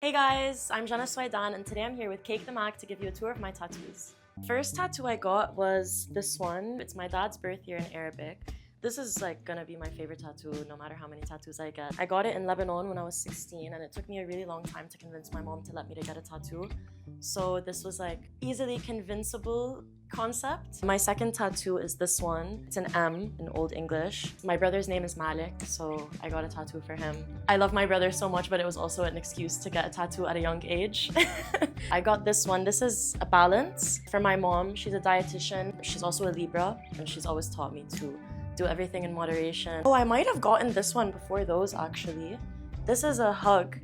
Hey guys, I'm Janna Soueidan and today I'm here with Cake the Mac to give you a tour of my tattoos. First tattoo I got was this one. It's my dad's birth year in Arabic. This is like gonna be my favorite tattoo no matter how many tattoos I get. I got it in Lebanon when I was 16 and it took me a really long time to convince my mom to let me to get a tattoo. So this was like easily convincible concept. My second tattoo is this one. It's an M in Old English. My brother's name is Malik, so I got a tattoo for him. I love my brother so much, but it was also an excuse to get a tattoo at a young age. I got this one. This is a balance for my mom. She's a dietitian. She's also a Libra, and she's always taught me to do everything in moderation. Oh, I might have gotten this one before those actually. This is a hug,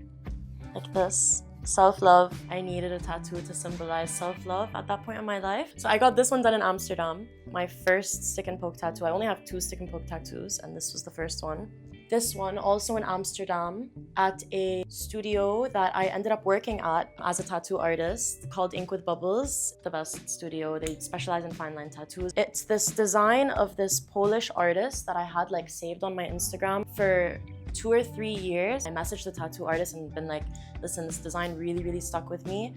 like this. Self-love. I needed a tattoo to symbolize self-love at that point in my life. So I got this one done in Amsterdam. My first stick and poke tattoo. I only have 2 stick and poke tattoos and this was the first one. This one also in Amsterdam at a studio that I ended up working at as a tattoo artist called Ink with Bubbles. The best studio. They specialize in fine line tattoos. It's this design of this Polish artist that I had like saved on my Instagram for 2 or 3 years. I messaged the tattoo artist and been like, listen, this design really stuck with me.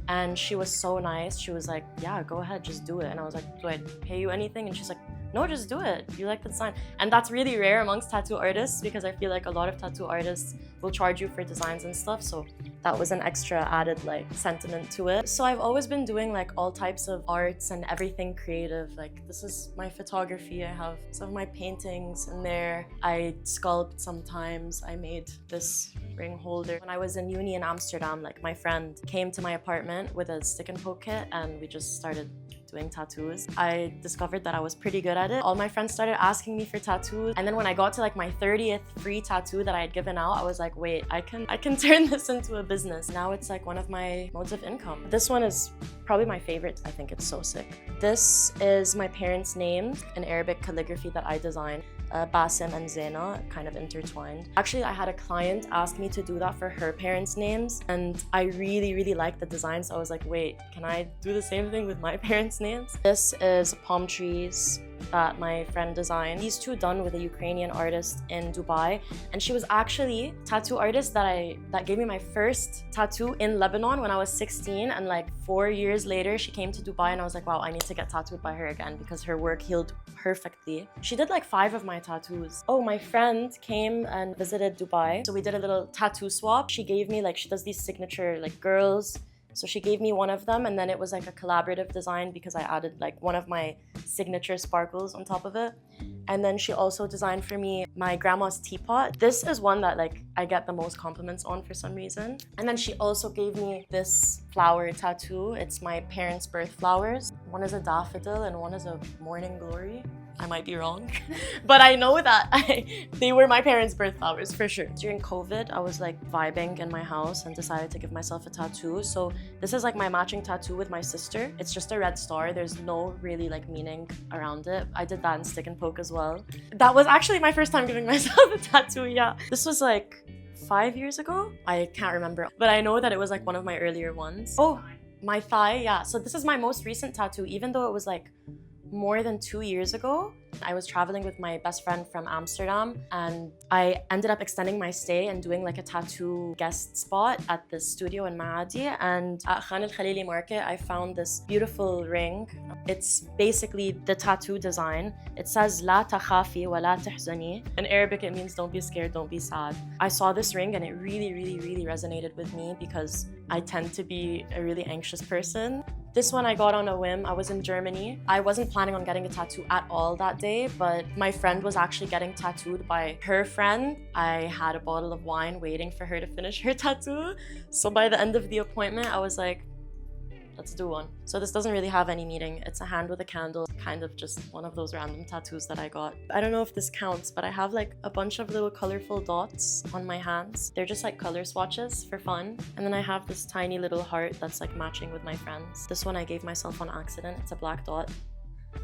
And she was so nice. She was like, yeah, go ahead, just do it. And I was like, do I pay you anything? And she's like, no, just do it. You like the design. And that's really rare amongst tattoo artists because I feel like a lot of tattoo artists will charge you for designs and stuff. So that was an extra added like sentiment to it. So I've always been doing like all types of arts and everything creative. Like this is my photography. I have some of my paintings in there. I sculpt sometimes. I made this ring holder. When I was in uni in Amsterdam, like my friend came to my apartment with a stick and poke kit and we just started doing tattoos. I discovered that I was pretty good at it. All my friends started asking me for tattoos. And then when I got to like my 30th free tattoo that I had given out, I was like, wait, I can turn this into a business. Now it's like one of my modes of income. This one is probably my favorite. I think it's so sick. This is my parents' names in Arabic calligraphy that I designed. Basim and Zena, kind of intertwined. Actually, I had a client ask me to do that for her parents' names and I really liked the design, so I was like, wait, can I do the same thing with my parents' names? This is palm trees that my friend designed. These 2 done with a Ukrainian artist in Dubai, and she was actually a tattoo artist that gave me my first tattoo in Lebanon when I was 16, and like 4 years later she came to Dubai and I was like, wow, I need to get tattooed by her again because her work healed perfectly. She did like 5 of my tattoos. Oh, my friend came and visited Dubai, so we did a little tattoo swap. She gave me like, she does these signature like girls. So she gave me one of them and then it was like a collaborative design because I added like one of my signature sparkles on top of it. And then she also designed for me my grandma's teapot. This is one that like I get the most compliments on for some reason. And then she also gave me this flower tattoo. It's my parents' birth flowers. One is a daffodil and one is a morning glory. I might be wrong, but I know that they were my parents' birth flowers for sure. During COVID, I was like vibing in my house and decided to give myself a tattoo. So this is like my matching tattoo with my sister. It's just a red star. There's no really like meaning around it. I did that in stick and poke as well. That was actually my first time giving myself a tattoo, yeah. This was like 5 years ago. I can't remember, but I know that it was like one of my earlier ones. Oh, my thigh, yeah. So this is my most recent tattoo, even though it was like more than 2 years ago. I was traveling with my best friend from Amsterdam and I ended up extending my stay and doing like a tattoo guest spot at the studio in Maadi, and at Khan al-Khalili market I found this beautiful ring. It's basically the tattoo design. It says La takhafi wa la tahzani. In Arabic it means don't be scared, don't be sad. I saw this ring and it really resonated with me because I tend to be a really anxious person. This one I got on a whim. I was in Germany. I wasn't planning on getting a tattoo at all that day, but my friend was actually getting tattooed by her friend. I had a bottle of wine waiting for her to finish her tattoo. So by the end of the appointment, I was like, let's do one. So this doesn't really have any meaning. It's a hand with a candle, kind of just one of those random tattoos that I got. I don't know if this counts, but I have like a bunch of little colorful dots on my hands. They're just like color swatches for fun. And then I have this tiny little heart that's like matching with my friends. This one I gave myself on accident. It's a black dot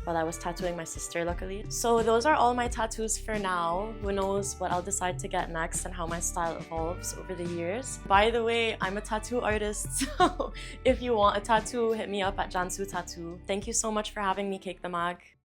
while I was tattooing my sister, luckily. So those are all my tattoos for now. Who knows what I'll decide to get next and how my style evolves over the years. By the way, I'm a tattoo artist, so if you want a tattoo, hit me up at Janna Soueidan Tattoo. Thank you so much for having me, Cake the Mag.